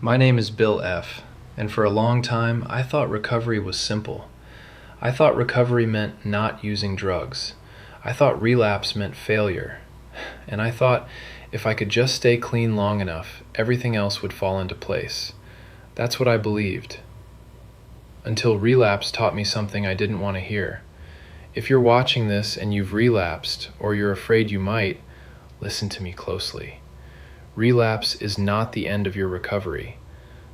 My name is Bill F., and for a long time I thought recovery was simple. I thought recovery meant not using drugs. I thought relapse meant failure. And I thought if I could just stay clean long enough, everything else would fall into place. That's what I believed. Until relapse taught me something I didn't want to hear. If you're watching this and you've relapsed, or you're afraid you might, listen to me closely. Relapse is not the end of your recovery.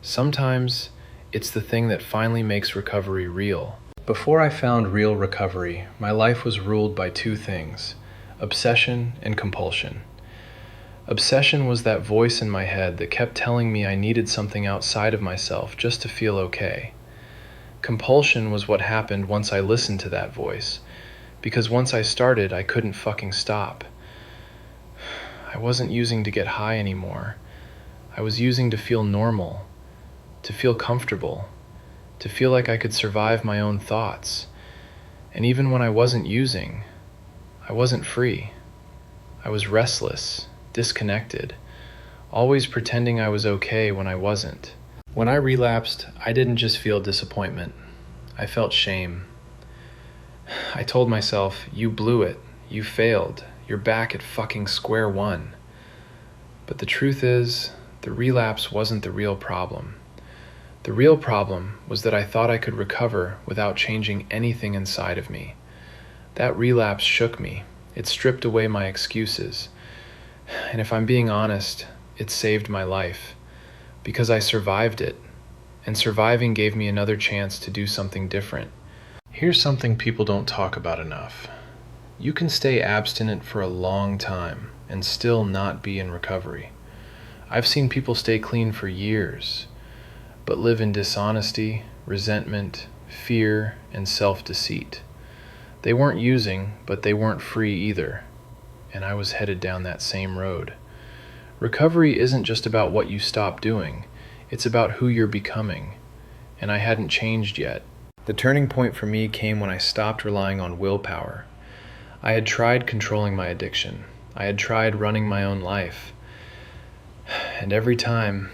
Sometimes it's the thing that finally makes recovery real. Before I found real recovery, my life was ruled by two things: obsession and compulsion. Obsession was that voice in my head that kept telling me I needed something outside of myself just to feel okay. Compulsion was what happened once I listened to that voice, because once I started, I couldn't fucking stop. I wasn't using to get high anymore. I was using to feel normal, to feel comfortable, to feel like I could survive my own thoughts. And even when I wasn't using, I wasn't free. I was restless, disconnected, always pretending I was okay when I wasn't. When I relapsed, I didn't just feel disappointment. I felt shame. I told myself, you blew it, you failed, you're back at fucking square one. But the truth is, the relapse wasn't the real problem. The real problem was that I thought I could recover without changing anything inside of me. That relapse shook me. It stripped away my excuses. And if I'm being honest, it saved my life. Because I survived it. And surviving gave me another chance to do something different. Here's something people don't talk about enough. You can stay abstinent for a long time and still not be in recovery. I've seen people stay clean for years, but live in dishonesty, resentment, fear, and self-deceit. They weren't using, but they weren't free either, and I was headed down that same road. Recovery isn't just about what you stop doing, it's about who you're becoming, and I hadn't changed yet. The turning point for me came when I stopped relying on willpower. I had tried controlling my addiction. I had tried running my own life. And every time,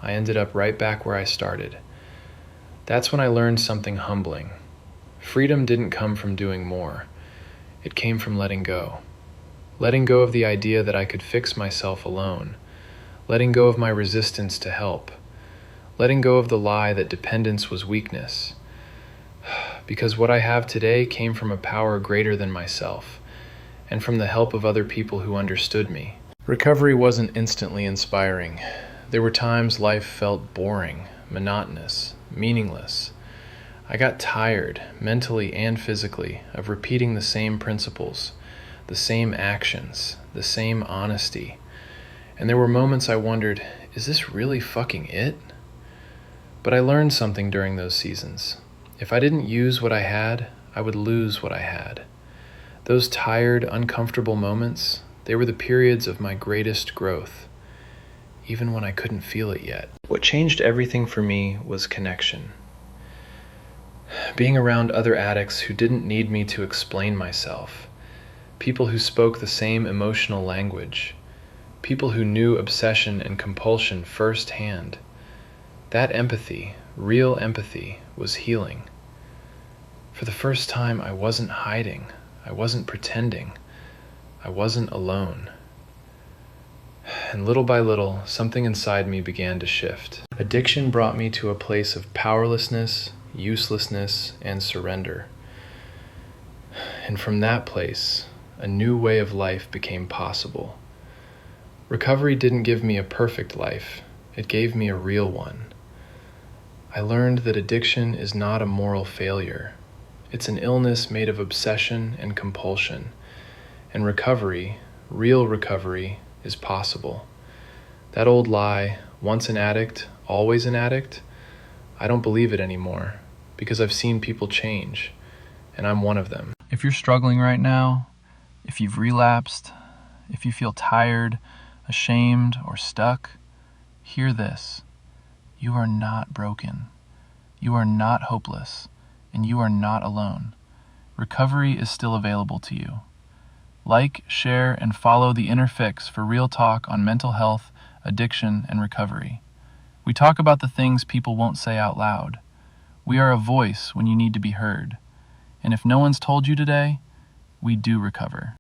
I ended up right back where I started. That's when I learned something humbling. Freedom didn't come from doing more. It came from letting go. Letting go of the idea that I could fix myself alone. Letting go of my resistance to help. Letting go of the lie that dependence was weakness. Because what I have today came from a power greater than myself, and from the help of other people who understood me. Recovery wasn't instantly inspiring. There were times life felt boring, monotonous, meaningless. I got tired, mentally and physically, of repeating the same principles, the same actions, the same honesty. And there were moments I wondered, is this really fucking it? But I learned something during those seasons. If I didn't use what I had, I would lose what I had. Those tired, uncomfortable moments, they were the periods of my greatest growth, even when I couldn't feel it yet. What changed everything for me was connection. Being around other addicts who didn't need me to explain myself. People who spoke the same emotional language. People who knew obsession and compulsion firsthand. That empathy, real empathy, was healing. For the first time, I wasn't hiding. I wasn't pretending. I wasn't alone. And little by little, something inside me began to shift. Addiction brought me to a place of powerlessness, uselessness, and surrender. And from that place, a new way of life became possible. Recovery didn't give me a perfect life. It gave me a real one. I learned that addiction is not a moral failure. It's an illness made of obsession and compulsion. And recovery, real recovery, is possible. That old lie, once an addict, always an addict, I don't believe it anymore because I've seen people change, and I'm one of them. If you're struggling right now, if you've relapsed, if you feel tired, ashamed, or stuck, hear this. You are not broken. You are not hopeless, and you are not alone. Recovery is still available to you. Like, share, and follow The Inner Fix for real talk on mental health, addiction, and recovery. We talk about the things people won't say out loud. We are a voice when you need to be heard. And if no one's told you today, we do recover.